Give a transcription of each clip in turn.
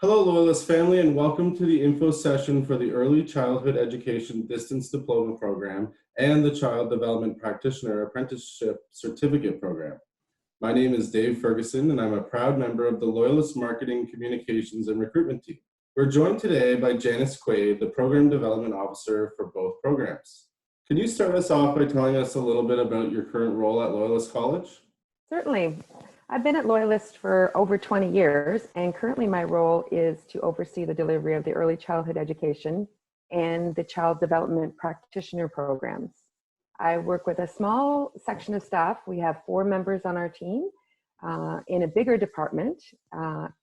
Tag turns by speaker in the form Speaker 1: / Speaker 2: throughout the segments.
Speaker 1: Hello, Loyalist family, and welcome to the info session for the Early Childhood Education Distance Diploma Program and the Child Development Practitioner Apprenticeship Certificate Program. My name is Dave Ferguson, and I'm a proud member of the Loyalist Marketing, Communications, and Recruitment team. We're joined today by Janice Quaid, the Program Development Officer for both programs. Can you start us off by telling us a little bit about your current role at Loyalist College?
Speaker 2: Certainly. I've been at Loyalist for over 20 years, and currently my role is to oversee the delivery of the early childhood education and the child development practitioner programs. I work with a small section of staff. We have 4 members on our team in a bigger department,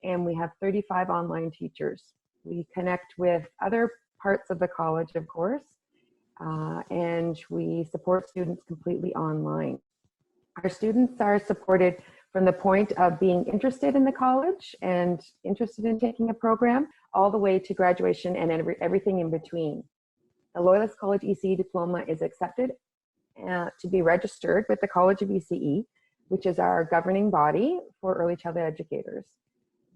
Speaker 2: and we have 35 online teachers. We connect with other parts of the college, of course, and we support students completely online. Our students are supported from the point of being interested in the college and interested in taking a program, all the way to graduation and everything in between. The Loyalist College ECE Diploma is accepted to be registered with the College of ECE, which is our governing body for early childhood educators.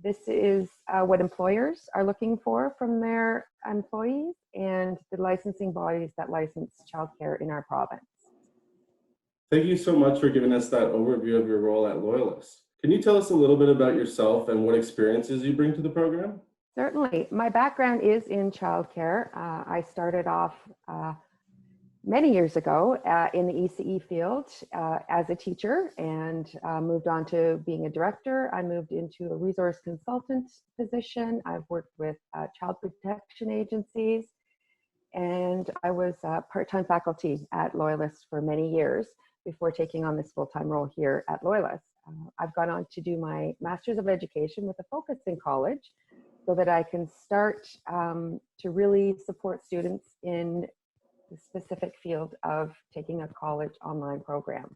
Speaker 2: This is what employers are looking for from their employees and the licensing bodies that license childcare in our province.
Speaker 1: Thank you so much for giving us that overview of your role at Loyalist. Can you tell us a little bit about yourself and what experiences you bring to the program?
Speaker 2: Certainly. My background is in childcare. I started off many years ago in the ECE field as a teacher and moved on to being a director. I moved into a resource consultant position. I've worked with child protection agencies, and I was part-time faculty at Loyalist for many years before taking on this full-time role here at Loyalist. I've gone on to do my Master's of Education with a focus in college so that I can start to really support students in the specific field of taking a college online program.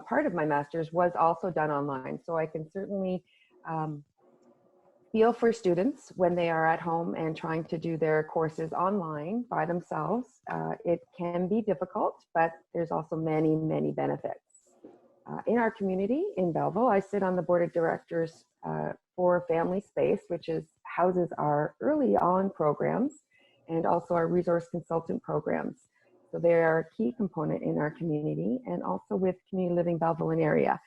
Speaker 2: Part of my Master's was also done online, so I can certainly feel for students when they are at home and trying to do their courses online by themselves. It can be difficult, but there's also many, many benefits. In our community in Belleville, I sit on the board of directors for Family Space, which houses our early on programs and also our resource consultant programs. So they are a key component in our community and also with Community Living Belleville and area.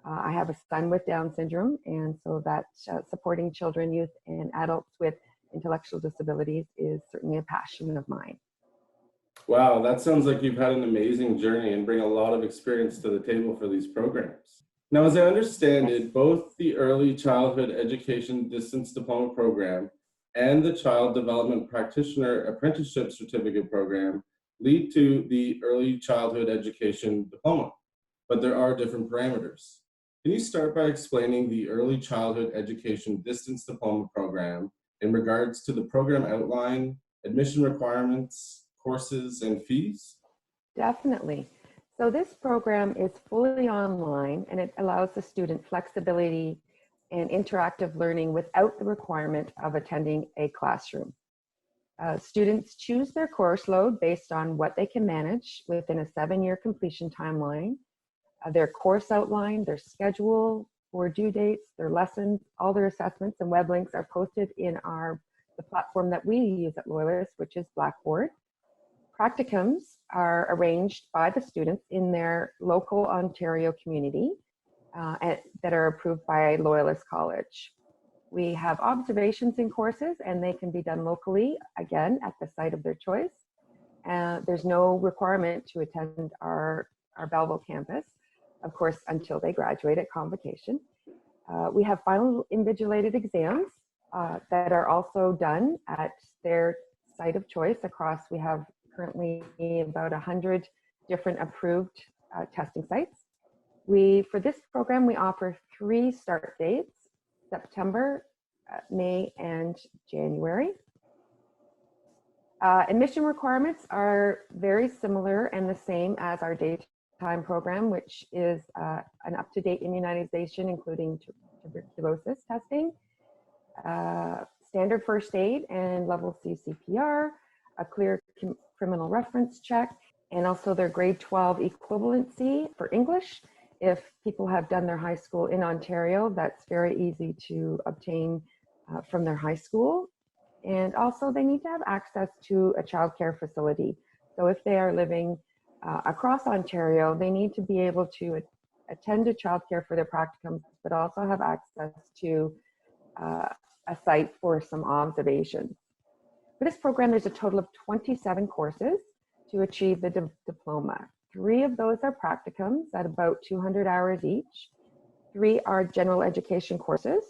Speaker 2: I have a son with Down syndrome, and so that supporting children, youth, and adults with intellectual disabilities is certainly a passion of mine.
Speaker 1: Wow, that sounds like you've had an amazing journey and bring a lot of experience to the table for these programs. Now, as I understand it, both the Early Childhood Education Distance Diploma Program and the Child Development Practitioner Apprenticeship Certificate Program lead to the Early Childhood Education Diploma, but there are different parameters. Can you start by explaining the Early Childhood Education Distance Diploma Program in regards to the program outline, admission requirements, courses, and fees?
Speaker 2: Definitely. So this program is fully online, and it allows the student flexibility and interactive learning without the requirement of attending a classroom. Students choose their course load based on what they can manage within a 7-year completion timeline. Their course outline, their schedule for due dates, their lessons, all their assessments and web links are posted in the platform that we use at Loyalist, which is Blackboard. Practicums are arranged by the students in their local Ontario community that are approved by Loyalist College. We have observations in courses, and they can be done locally, again, at the site of their choice. There's no requirement to attend our Belleville campus, of course, until they graduate at convocation. We have final invigilated exams that are also done at their site of choice across. We have currently about 100 different approved testing sites. For this program, we offer 3 start dates: September, May, and January. Admission requirements are very similar and the same as our daytime program, which is an up-to-date immunization, including tuberculosis testing, standard first aid and level C CPR, a clear criminal reference check, and also their grade 12 equivalency for English. If people have done their high school in Ontario, that's very easy to obtain from their high school. And also they need to have access to a childcare facility. So if they are living across Ontario, they need to be able to attend to childcare for their practicums, but also have access to a site for some observations. For this program, there's a total of 27 courses to achieve the diploma. 3 of those are practicums at about 200 hours each. 3 are general education courses.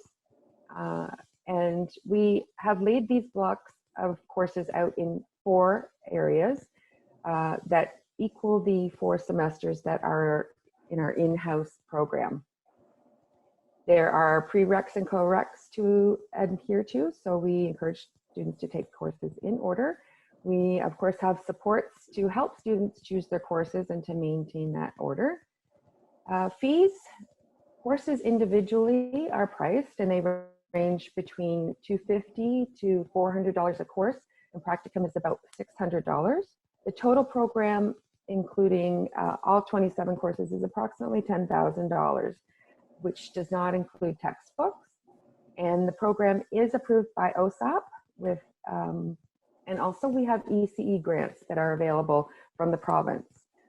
Speaker 2: And we have laid these blocks of courses out in 4 areas that equal the 4 semesters that are in our in-house program. There are prereqs and co-reqs to adhere to, so we encourage students to take courses in order. We, of course, have supports to help students choose their courses and to maintain that order. Fees, courses individually are priced, and they range between $250 to $400 a course, and practicum is about $600. The total program, including all 27 courses, is approximately $10,000, which does not include textbooks. And the program is approved by OSAP with, and also we have ECE grants that are available from the province,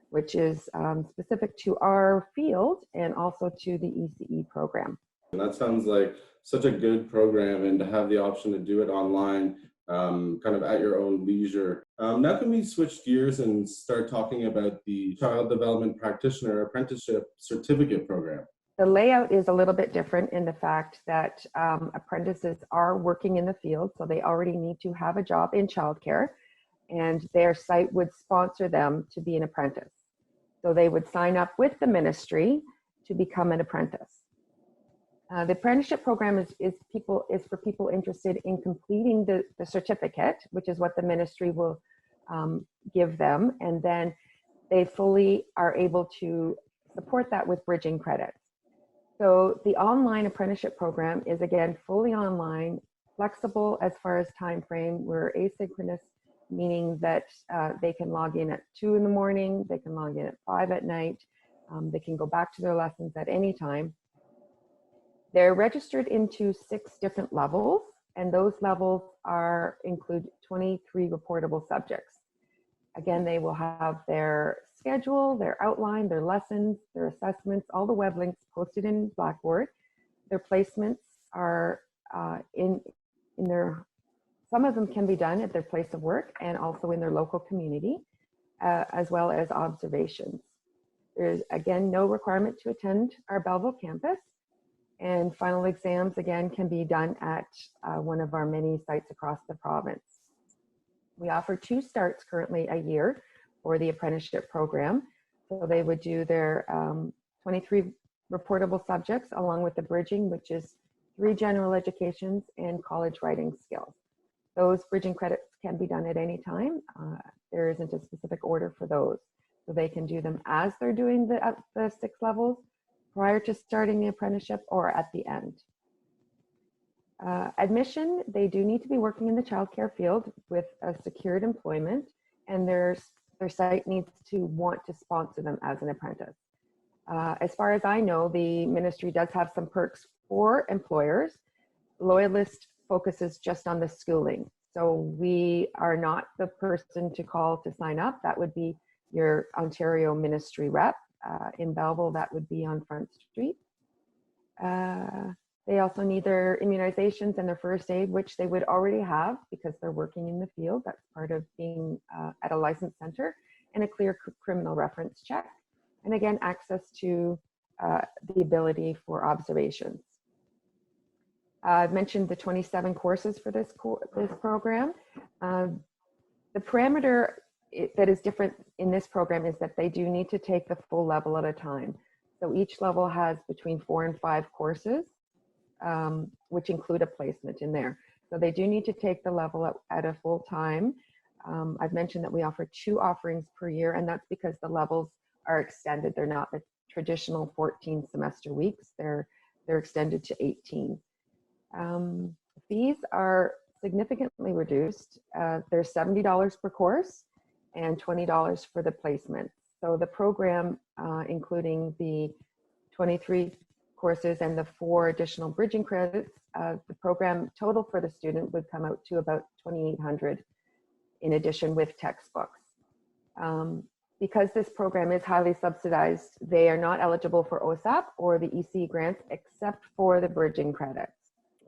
Speaker 2: which is specific to our field and also to the ECE program.
Speaker 1: And that sounds like such a good program, and to have the option to do it online, kind of at your own leisure. Now can we switch gears and start talking about the Child Development Practitioner Apprenticeship Certificate Program?
Speaker 2: The layout is a little bit different in the fact that apprentices are working in the field, so they already need to have a job in childcare, and their site would sponsor them to be an apprentice. So they would sign up with the ministry to become an apprentice. The apprenticeship program is for people interested in completing the certificate, which is what the ministry will give them, and then they fully are able to support that with bridging credits. So the online apprenticeship program is, again, fully online, flexible as far as time frame. We're asynchronous, meaning that they can log in at 2 in the morning, they can log in at 5 at night, they can go back to their lessons at any time. They're registered into 6 different levels, and those levels include 23 reportable subjects. Again, they will have their schedule, their outline, their lessons, their assessments, all the web links posted in Blackboard. Their placements are in their, some of them can be done at their place of work and also in their local community, as well as observations. There's, again, no requirement to attend our Belleville campus, and final exams, again, can be done at one of our many sites across the province. We offer 2 starts currently a year for the apprenticeship program. So they would do their 23 reportable subjects along with the bridging, which is 3 general educations and college writing skills. Those bridging credits can be done at any time. There isn't a specific order for those. So they can do them as they're doing the 6 levels, prior to starting the apprenticeship, or at the end. Admission, they do need to be working in the childcare field with a secured employment, and their site needs to want to sponsor them as an apprentice. As far as I know, the ministry does have some perks for employers. Loyalist focuses just on the schooling. So we are not the person to call to sign up. That would be your Ontario ministry rep. In Belleville, that would be on Front Street. They also need their immunizations and their first aid, which they would already have because they're working in the field. That's part of being at a licensed center, and a clear criminal reference check. And again, access to the ability for observations. I've mentioned the 27 courses for this program. The parameter that is different in this program is that they do need to take the full level at a time. So each level has between 4 and 5 courses, which include a placement in there. So they do need to take the level at a full time. I've mentioned that we offer 2 offerings per year, and that's because the levels are extended. They're not the traditional 14 semester weeks. They're extended to 18. Fees are significantly reduced. They're $70 per course and $20 for the placement. So the program, including the 23 courses and the 4 additional bridging credits, the program total for the student would come out to about $2,800 in addition with textbooks. Because this program is highly subsidized, they are not eligible for OSAP or the EC grants except for the bridging credits.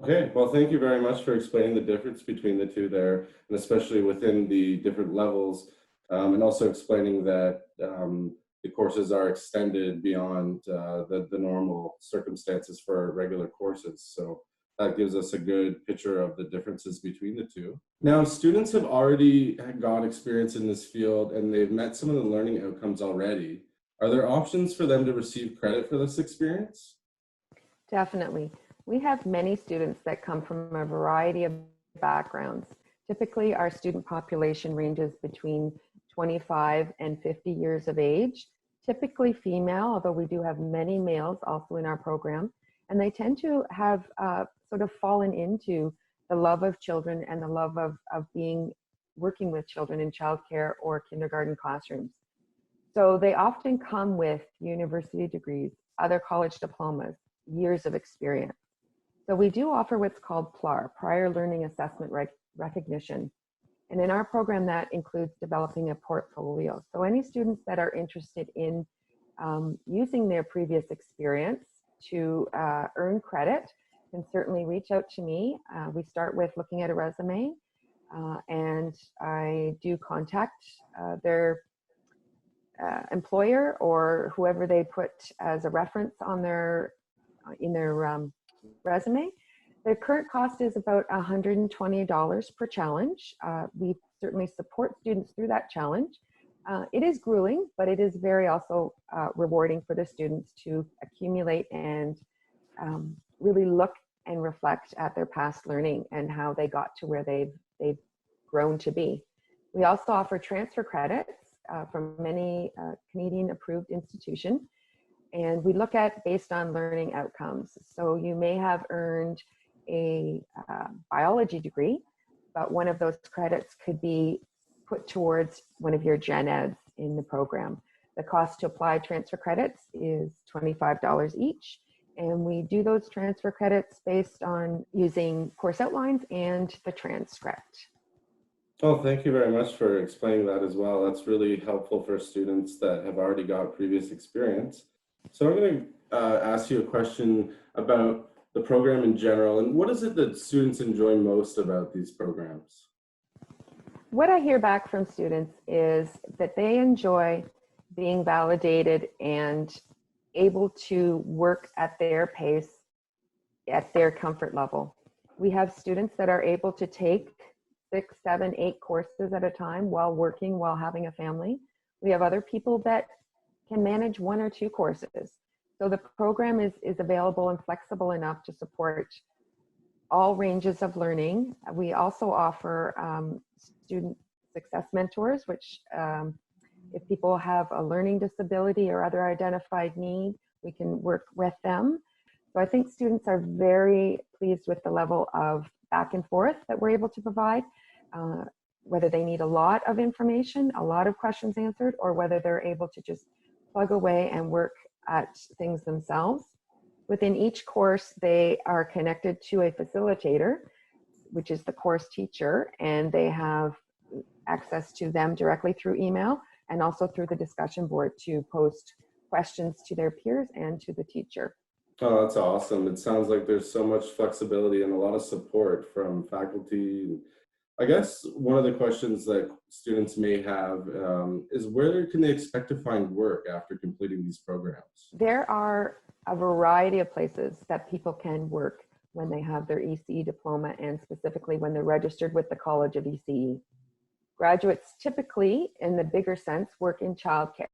Speaker 1: Okay, well, thank you very much for explaining the difference between the two there, and especially within the different levels, and also explaining that the courses are extended beyond the normal circumstances for regular courses. So that gives us a good picture of the differences between the two. Now, students have already got experience in this field and they've met some of the learning outcomes already. Are there options for them to receive credit for this experience?
Speaker 2: Definitely. We have many students that come from a variety of backgrounds. Typically, our student population ranges between 25 and 50 years of age, typically female, although we do have many males also in our program. And they tend to have sort of fallen into the love of children and the love of working with children in childcare or kindergarten classrooms. So they often come with university degrees, other college diplomas, years of experience. So we do offer what's called PLAR, Prior Learning Assessment Recognition. And in our program, that includes developing a portfolio. So any students that are interested in using their previous experience to earn credit can certainly reach out to me. We start with looking at a resume, and I do contact their employer or whoever they put as a reference on in their resume. The current cost is about $120 per challenge. We certainly support students through that challenge. It is grueling, but it is very also rewarding for the students to accumulate and really look and reflect at their past learning and how they got to where they've grown to be. We also offer transfer credits from many Canadian approved institutions, and we look at based on learning outcomes. So you may have earned a biology degree, but one of those credits could be put towards one of your gen eds in the program. The cost to apply transfer credits is $25 each, and we do those transfer credits based on using course outlines and the transcript.
Speaker 1: Oh, thank you very much for explaining that as well. That's really helpful for students that have already got previous experience. So I'm going to ask you a question about the program in general, and what is it that students enjoy most about these programs?
Speaker 2: What I hear back from students is that they enjoy being validated and able to work at their pace, at their comfort level. We have students that are able to take 6, 7, 8 courses at a time while working, while having a family. We have other people that can manage 1 or 2 courses. So the program is available and flexible enough to support all ranges of learning. We also offer student success mentors, which if people have a learning disability or other identified need, we can work with them. So I think students are very pleased with the level of back and forth that we're able to provide, whether they need a lot of information, a lot of questions answered, or whether they're able to just plug away and work at things themselves. Within each course, they are connected to a facilitator, which is the course teacher, and they have access to them directly through email and also through the discussion board to post questions to their peers and to the teacher.
Speaker 1: Oh, that's awesome. It sounds like there's so much flexibility and a lot of support from faculty. I guess one of the questions that students may have is where can they expect to find work after completing these programs?
Speaker 2: There are a variety of places that people can work when they have their ECE diploma, and specifically when they're registered with the College of ECE. Graduates typically, in the bigger sense, work in childcare.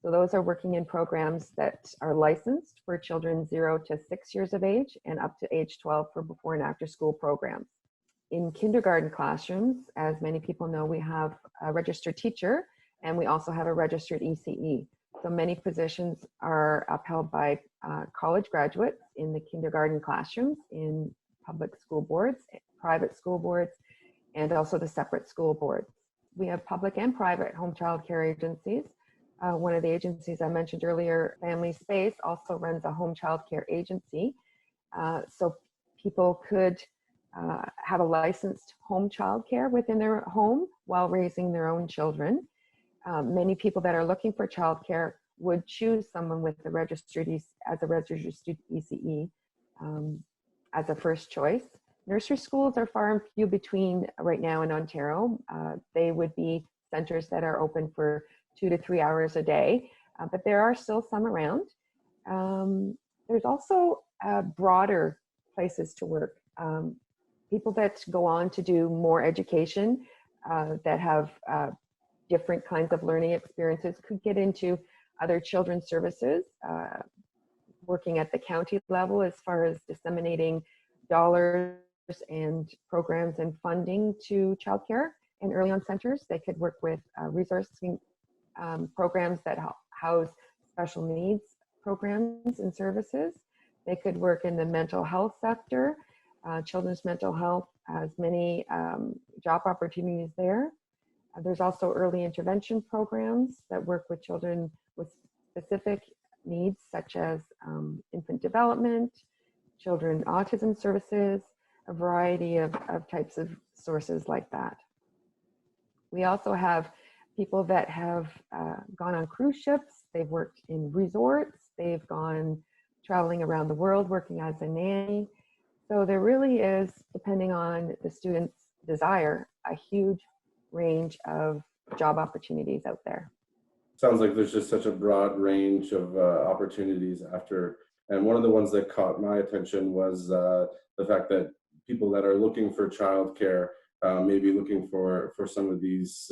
Speaker 2: So those are working in programs that are licensed for children 0 to 6 years of age and up to age 12 for before and after school programs. In kindergarten classrooms, as many people know, we have a registered teacher and we also have a registered ECE. So many positions are upheld by college graduates in the kindergarten classrooms, in public school boards, private school boards, and also the separate school boards. We have public and private home child care agencies. One of the agencies I mentioned earlier, Family Space, also runs a home child care agency. So people could have a licensed home childcare within their home while raising their own children. Many people that are looking for childcare would choose someone with a registered ECE as a first choice. Nursery schools are far and few between right now in Ontario. They would be centers that are open for 2 to 3 hours a day, but there are still some around. There's also broader places to work. People that go on to do more education, that have different kinds of learning experiences, could get into other children's services, working at the county level as far as disseminating dollars and programs and funding to childcare and early on centers. They could work with resourcing programs that house special needs programs and services. They could work in the mental health sector. Children's mental health has many job opportunities there. There's also early intervention programs that work with children with specific needs, such as infant development, children autism services, a variety of types of sources like that. We also have people that have gone on cruise ships. They've worked in resorts. They've gone traveling around the world working as a nanny. So there really is, depending on the student's desire, a huge range of job opportunities out there.
Speaker 1: Sounds like there's just such a broad range of opportunities after. And one of the ones that caught my attention was the fact that people that are looking for childcare may be looking for some of these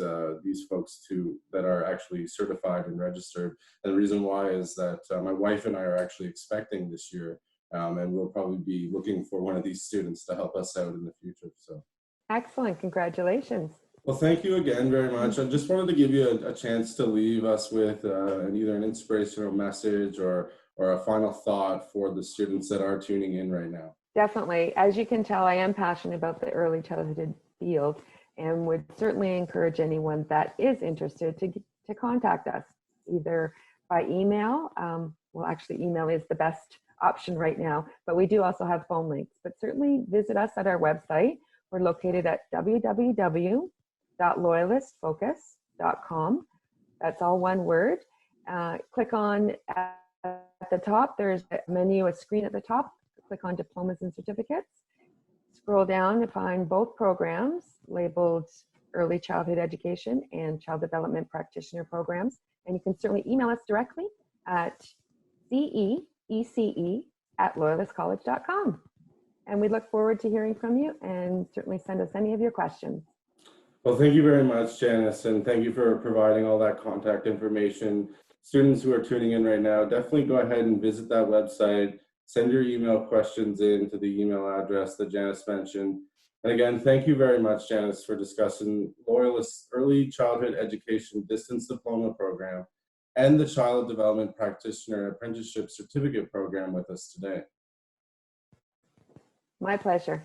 Speaker 1: folks that are actually certified and registered. And the reason why is that my wife and I are actually expecting this year, and we'll probably be looking for one of these students to help us out in the future. So
Speaker 2: excellent, congratulations.
Speaker 1: Well, thank you again very much. I just wanted to give you a chance to leave us with either an inspirational message or a final thought for the students that are tuning in right now.
Speaker 2: Definitely. As you can tell, I am passionate about the early childhood field and would certainly encourage anyone that is interested to contact us, either by email. Well, actually, email is the best option right now, but we do also have phone links. But certainly visit us at our website. We're located at www.loyalistfocus.com. That's all one word. Click on at the top, there's a menu, a screen at the top. Click on diplomas and certificates. Scroll down to find both programs labeled early childhood education and child development practitioner programs. And you can certainly email us directly at ceece@loyalistcollege.com. And we look forward to hearing from you, and certainly send us any of your questions.
Speaker 1: Well, thank you very much, Janice, and thank you for providing all that contact information. Students who are tuning in right now, definitely go ahead and visit that website. Send your email questions in to the email address that Janice mentioned. And again, thank you very much, Janice, for discussing Loyalist's Early Childhood Education Distance Diploma Program and the Child Development Practitioner Apprenticeship Certificate Program with us today.
Speaker 2: My pleasure.